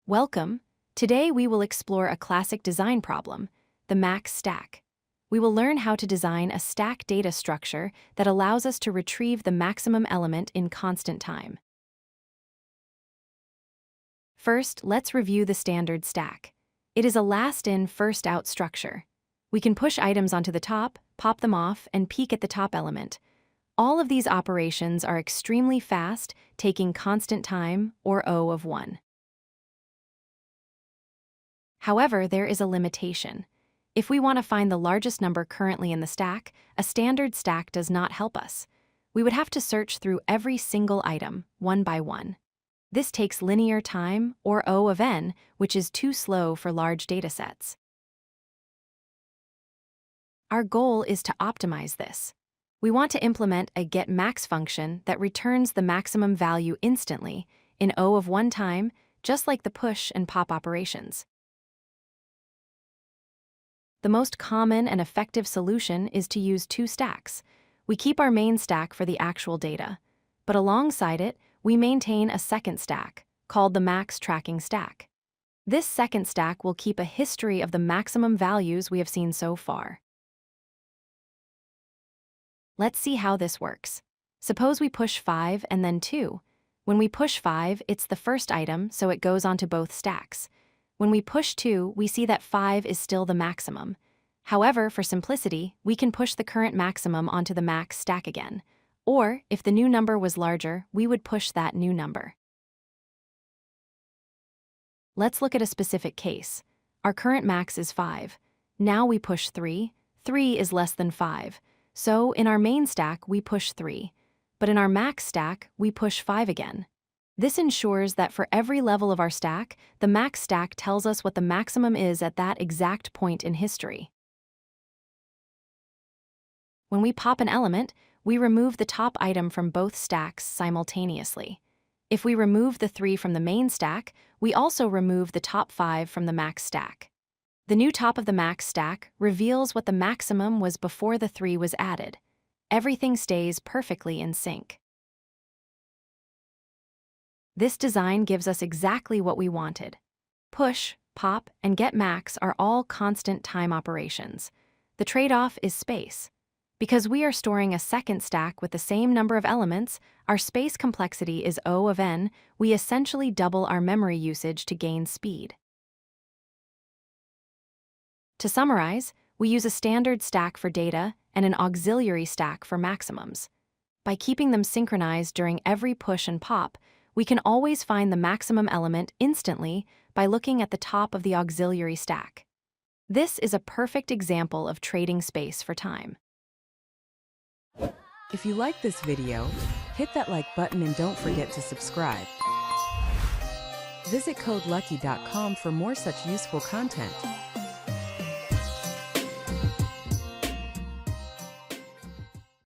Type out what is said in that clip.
Welcome. Today we will explore a classic design problem, the max stack. We will learn how to design a stack data structure that allows us to retrieve the maximum element in constant time. First, let's review the standard stack. It is a last-in, first-out structure. We can push items onto the top, pop them off, and peek at the top element. All of these operations are extremely fast, taking constant time, or O of 1. However, there is a limitation. If we want to find the largest number currently in the stack, a standard stack does not help us. We would have to search through every single item, one by one. This takes linear time, or O of n, which is too slow for large datasets. Our goal is to optimize this. We want to implement a getMax function that returns the maximum value instantly, in O of 1 time, just like the push and pop operations. The most common and effective solution is to use two stacks. We keep our main stack for the actual data, but alongside it, we maintain a second stack, called the max tracking stack. This second stack will keep a history of the maximum values we have seen so far. Let's see how this works. Suppose we push 5 and then 2. When we push 5, it's the first item, so it goes onto both stacks. When we push 2, we see that 5 is still the maximum. However, for simplicity, we can push the current maximum onto the max stack again. Or, if the new number was larger, we would push that new number. Let's look at a specific case. Our current max is 5. Now we push 3. 3 is less than 5. So, in our main stack, we push 3. But in our max stack, we push 5 again. This ensures that for every level of our stack, the max stack tells us what the maximum is at that exact point in history. When we pop an element, we remove the top item from both stacks simultaneously. If we remove the 3 from the main stack, we also remove the top 5 from the max stack. The new top of the max stack reveals what the maximum was before the 3 was added. Everything stays perfectly in sync. This design gives us exactly what we wanted. Push, pop, and getMax are all constant time operations. The trade-off is space. Because we are storing a second stack with the same number of elements, our space complexity is O of n, we essentially double our memory usage to gain speed. To summarize, we use a standard stack for data and an auxiliary stack for maximums. By keeping them synchronized during every push and pop, we can always find the maximum element instantly by looking at the top of the auxiliary stack. This is a perfect example of trading space for time. If you like this video, hit that like button and don't forget to subscribe. Visit CodeLucky.com for more such useful content.